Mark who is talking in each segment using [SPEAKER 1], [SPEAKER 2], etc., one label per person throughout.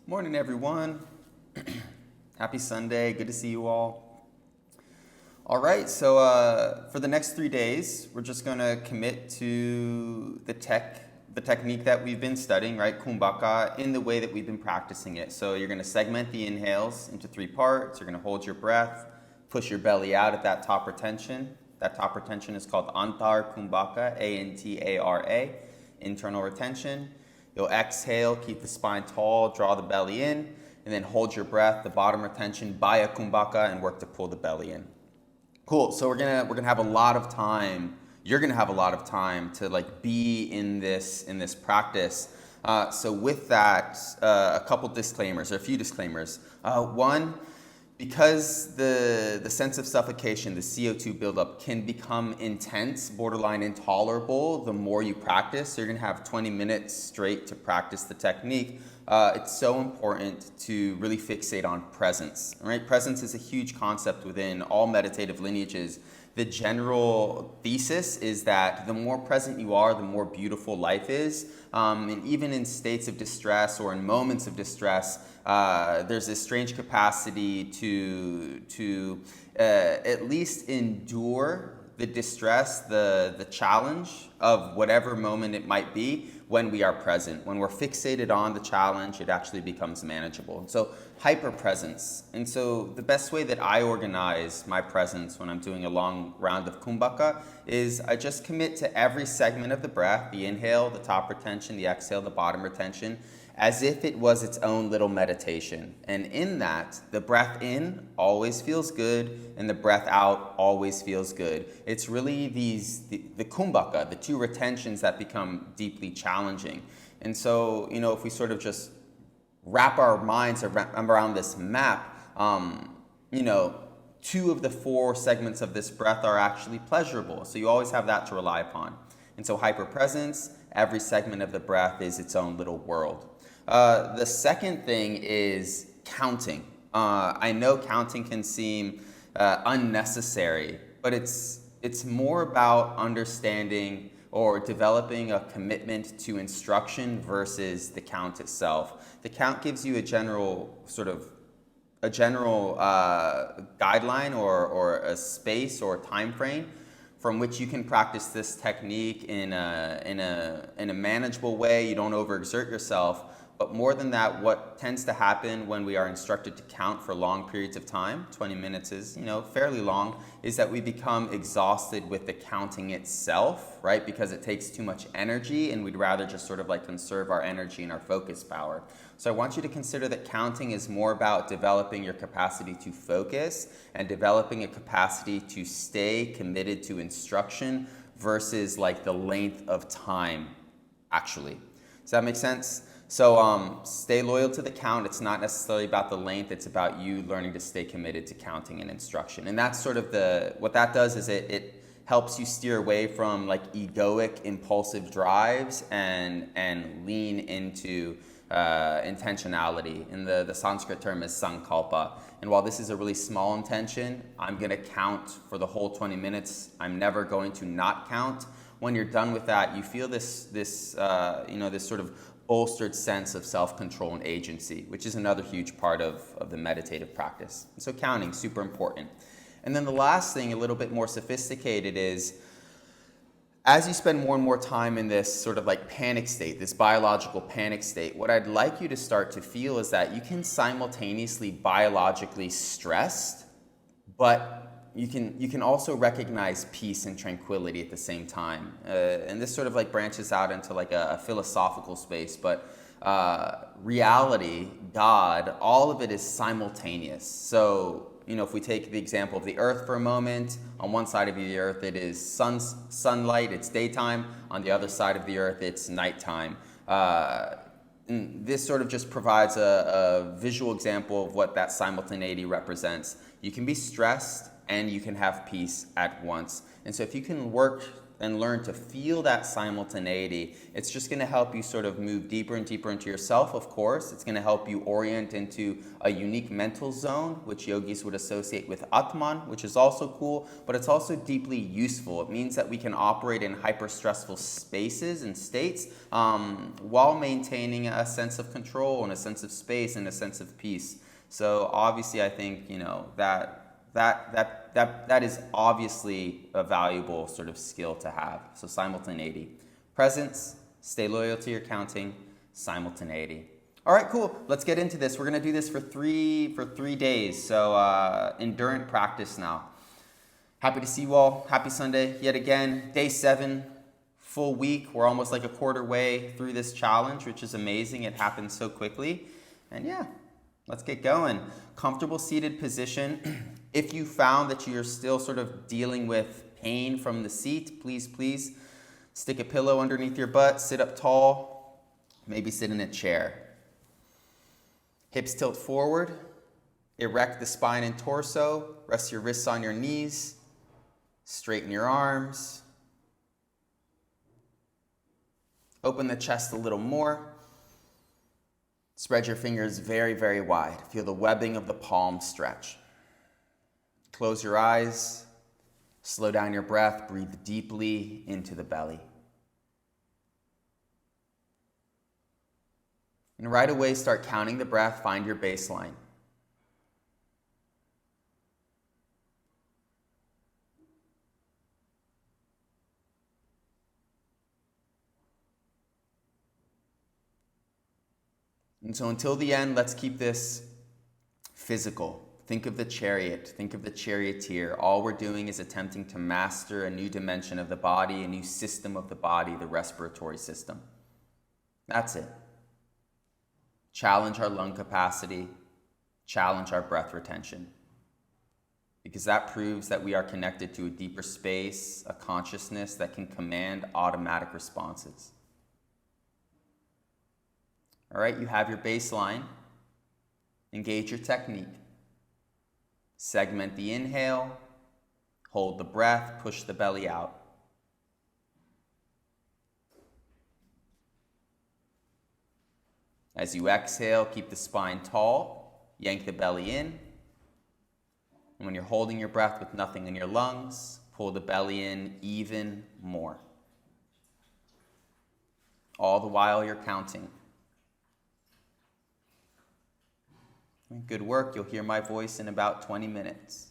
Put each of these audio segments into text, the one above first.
[SPEAKER 1] Morning, everyone. Happy Sunday. Good to see you all. All right, so for the next 3 days, we're just going to commit to the technique that we've been studying, right? KUMBHAKA, in the way that we've been practicing it. So you're going to segment the inhales into 3 parts. You're going to hold your breath, push your belly out at that top retention. That top retention is called kumbhaka, A-N-T-A-R-A, internal retention. You'll exhale, keep the spine tall, draw the belly in, and then hold your breath, the bottom retention, baya kumbhaka, and work to pull the belly in. Cool. So we're gonna have a lot of time. You're gonna have a lot of time to be in this practice. So with that, a couple disclaimers, or a few disclaimers. One, because the sense of suffocation, the CO2 buildup, can become intense, borderline intolerable the more you practice. So you're going to have 20 minutes straight to practice the technique. It's so important to really fixate on presence. Right? Presence is a huge concept within all meditative lineages. The general thesis is that the more present you are, the more beautiful life is. And even in states of distress or in moments of distress, there's this strange capacity to at least endure the distress, the challenge of whatever moment it might be when we are present. When we're fixated on the challenge, it actually becomes manageable. So hyper-presence. And so the best way that I organize my presence when I'm doing a long round of KUMBHAKA is I just commit to every segment of the breath, the inhale, the top retention, the exhale, the bottom retention, as if it was its own little meditation. And in that, the breath in always feels good, and the breath out always feels good. It's really the KUMBHAKA, the 2 retentions that become deeply challenging. And so, if we sort of just wrap our minds around this map, 2 of the 4 segments of this breath are actually pleasurable. So you always have that to rely upon. And so hyper-presence, every segment of the breath is its own little world. The second thing is counting. I know counting can seem unnecessary, but it's more about understanding or developing a commitment to instruction versus the count itself. The count gives you a general guideline or a space or time frame from which you can practice this technique in a manageable way. You don't overexert yourself. But more than that, what tends to happen when we are instructed to count for long periods of time, 20 minutes is, fairly long, is that we become exhausted with the counting itself, right? Because it takes too much energy, and we'd rather just sort of conserve our energy and our focus power. So I want you to consider that counting is more about developing your capacity to focus and developing a capacity to stay committed to instruction versus the length of time, actually. Does that make sense? So stay loyal to the count. It's not necessarily about the length. It's about you learning to stay committed to counting and instruction. And that's sort of what that does is it helps you steer away from egoic, impulsive drives and lean into intentionality. And the Sanskrit term is sankalpa. And while this is a really small intention, I'm going to count for the whole 20 minutes. I'm never going to not count. When you're done with that, you feel this sort of bolstered sense of self-control and agency, which is another huge part of the meditative practice. And so counting, super important. And then the last thing, a little bit more sophisticated, is as you spend more and more time in this sort of panic state, this biological panic state, what I'd like you to start to feel is that you can simultaneously biologically stressed, but you can also recognize peace and tranquility at the same time. And this sort of branches out into a philosophical space, but reality, God, all of it is simultaneous. So, if we take the example of the earth for a moment, on one side of the earth it is sunlight, it's daytime. On the other side of the earth it's nighttime. And this sort of just provides a visual example of what that simultaneity represents. You can be stressed and you can have peace at once. And so if you can work and learn to feel that simultaneity, it's just going to help you sort of move deeper and deeper into yourself, of course. It's going to help you orient into a unique mental zone, which yogis would associate with Atman, which is also cool, but it's also deeply useful. It means that we can operate in hyper-stressful spaces and states while maintaining a sense of control and a sense of space and a sense of peace. So obviously, I think, that is obviously a valuable sort of skill to have. So simultaneity. Presence, stay loyal to your counting, simultaneity. All right, cool. Let's get into this. We're going to do this for three days. So endurant practice now. Happy to see you all. Happy Sunday yet again. Day 7, full week. We're almost like a quarter way through this challenge, which is amazing. It happened so quickly. And yeah, let's get going. Comfortable seated position. If you found that you're still sort of dealing with pain from the seat, please stick a pillow underneath your butt, sit up tall, maybe sit in a chair. Hips tilt forward, erect the spine and torso, rest your wrists on your knees, straighten your arms, open the chest a little more. Spread your fingers very, very wide. Feel the webbing of the palms stretch. Close your eyes. Slow down your breath. Breathe deeply into the belly. And right away, start counting the breath. Find your baseline. And so until the end, let's keep this physical. Think of the chariot. Think of the charioteer. All we're doing is attempting to master a new dimension of the body, a new system of the body, the respiratory system. That's it. Challenge our lung capacity. Challenge our breath retention. Because that proves that we are connected to a deeper space, a consciousness that can command automatic responses. All right, you have your baseline. Engage your technique. Segment the inhale. Hold the breath. Push the belly out. As you exhale, keep the spine tall. Yank the belly in. And when you're holding your breath with nothing in your lungs, pull the belly in even more. All the while you're counting. Good work. You'll hear my voice in about 20 minutes.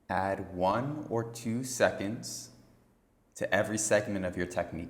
[SPEAKER 1] Add 1 or 2 seconds to every segment of your technique.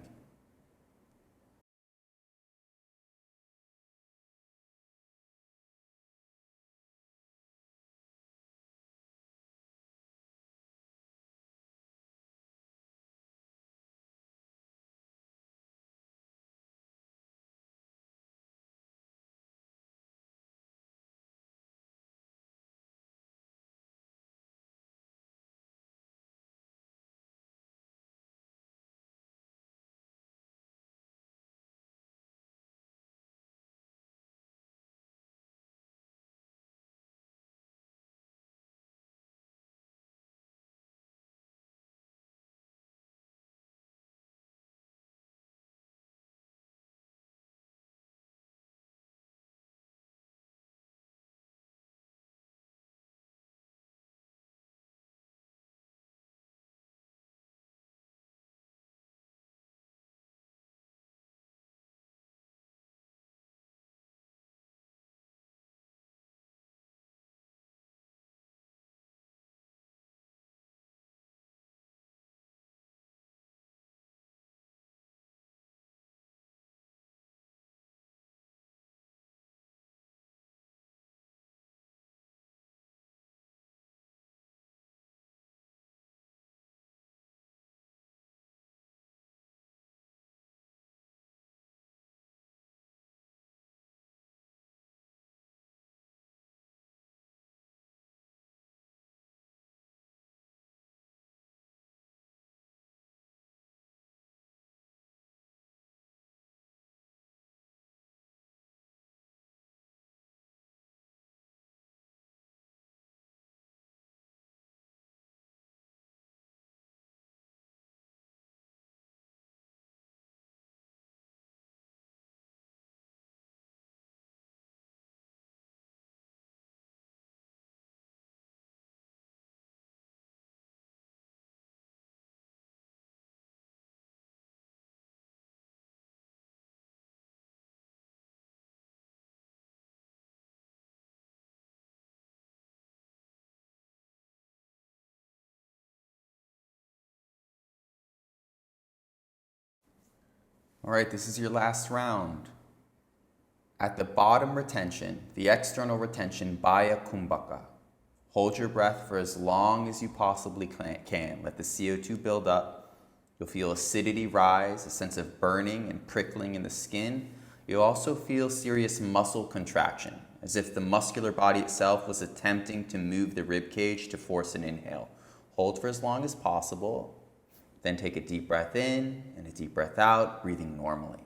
[SPEAKER 1] All right, this is your last round. At the bottom retention, the external retention, baya kumbhaka. Hold your breath for as long as you possibly can. Let the CO2 build up. You'll feel acidity rise, a sense of burning and prickling in the skin. You'll also feel serious muscle contraction, as if the muscular body itself was attempting to move the rib cage to force an inhale. Hold for as long as possible. Then take a deep breath in and a deep breath out, breathing normally.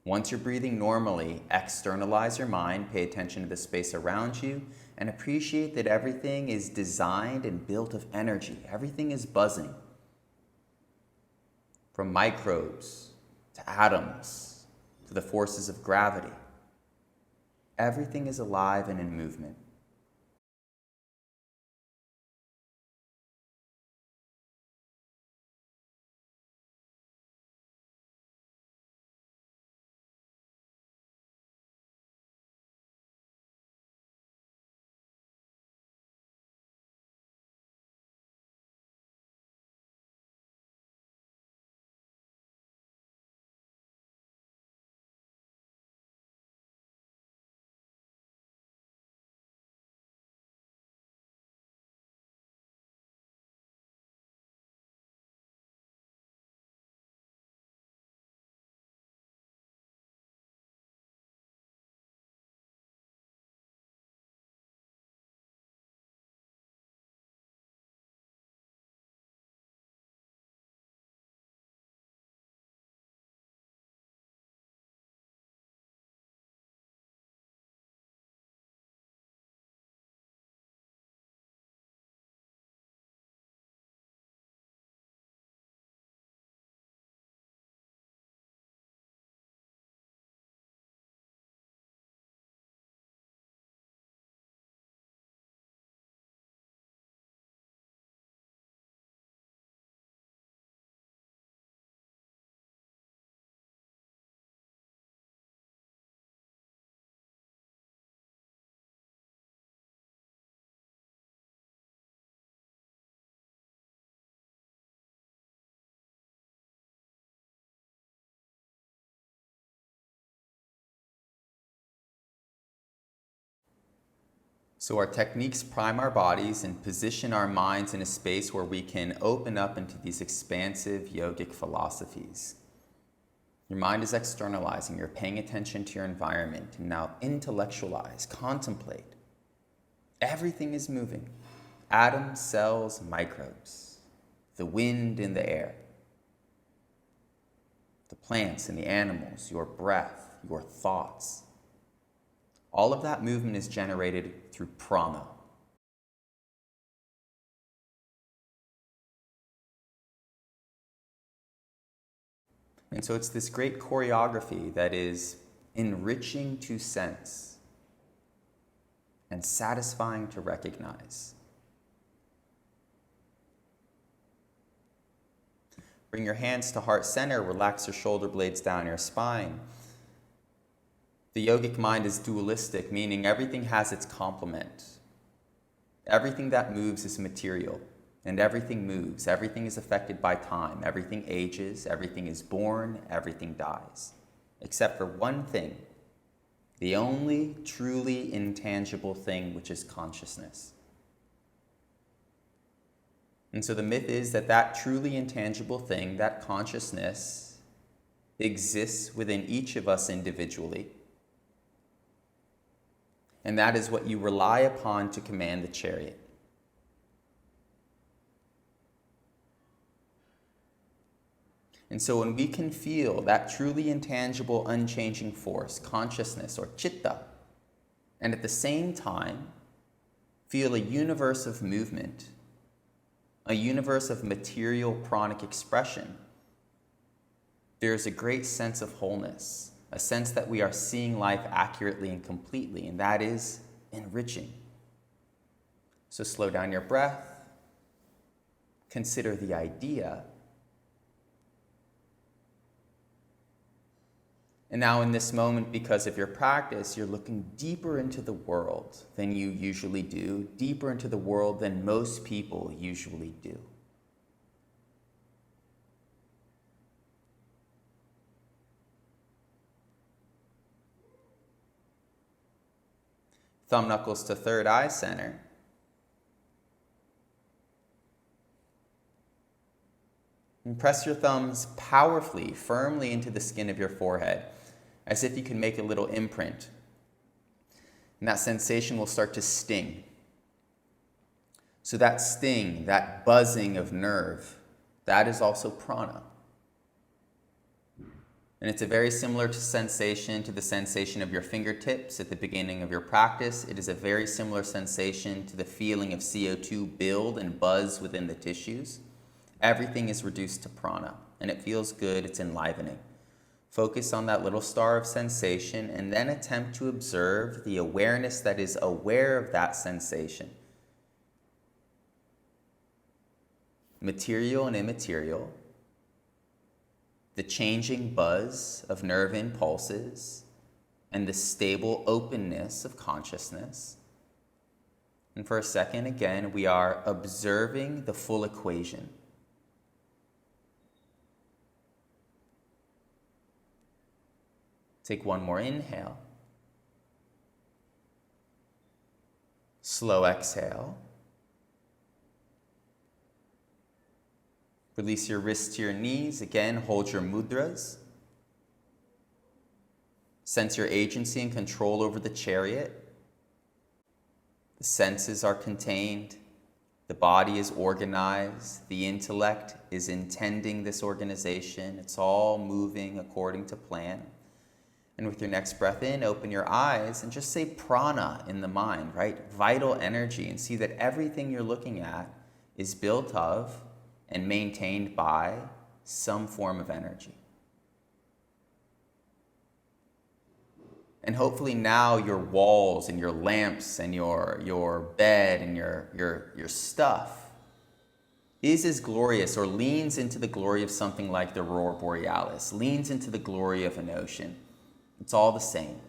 [SPEAKER 1] Once you're breathing normally, externalize your mind, pay attention to the space around you, and appreciate that everything is designed and built of energy. Everything is buzzing. From microbes to atoms to the forces of gravity. Everything is alive and in movement. So our techniques prime our bodies and position our minds in a space where we can open up into these expansive yogic philosophies. Your mind is externalizing, you're paying attention to your environment, and now intellectualize, contemplate. Everything is moving. Atoms, cells, microbes, the wind in the air, the plants and the animals, your breath, your thoughts. All of that movement is generated through prana. And so it's this great choreography that is enriching to sense and satisfying to recognize. Bring your hands to heart center, relax your shoulder blades down your spine. The yogic mind is dualistic, meaning everything has its complement. Everything that moves is material, and everything moves. Everything is affected by time. Everything ages, everything is born, everything dies. Except for one thing, the only truly intangible thing, which is consciousness. And so the myth is that that truly intangible thing, that consciousness, exists within each of us individually. And that is what you rely upon to command the chariot. And so when we can feel that truly intangible, unchanging force, consciousness or chitta, and at the same time feel a universe of movement, a universe of material pranic expression, there's a great sense of wholeness, a sense that we are seeing life accurately and completely, and that is enriching. So slow down your breath, consider the idea. And now in this moment, because of your practice, you're looking deeper into the world than you usually do, deeper into the world than most people usually do. Thumb knuckles to third eye center. And press your thumbs powerfully, firmly into the skin of your forehead, as if you can make a little imprint. And that sensation will start to sting. So that sting, that buzzing of nerve, that is also prana. And it's a very similar sensation to the sensation of your fingertips at the beginning of your practice. It is a very similar sensation to the feeling of CO2 build and buzz within the tissues. Everything is reduced to prana, and it feels good, it's enlivening. Focus on that little star of sensation, and then attempt to observe the awareness that is aware of that sensation. Material and immaterial, the changing buzz of nerve impulses, and the stable openness of consciousness. And for a second, again, we are observing the full equation. Take one more inhale. Slow exhale. Release your wrists to your knees. Again, hold your mudras. Sense your agency and control over the chariot. The senses are contained. The body is organized. The intellect is intending this organization. It's all moving according to plan. And with your next breath in, open your eyes and just say prana in the mind, right? Vital energy, and see that everything you're looking at is built of and maintained by some form of energy. And hopefully now your walls and your lamps and your bed and your stuff is as glorious, or leans into the glory of something like the aurora borealis, leans into the glory of an ocean. It's all the same.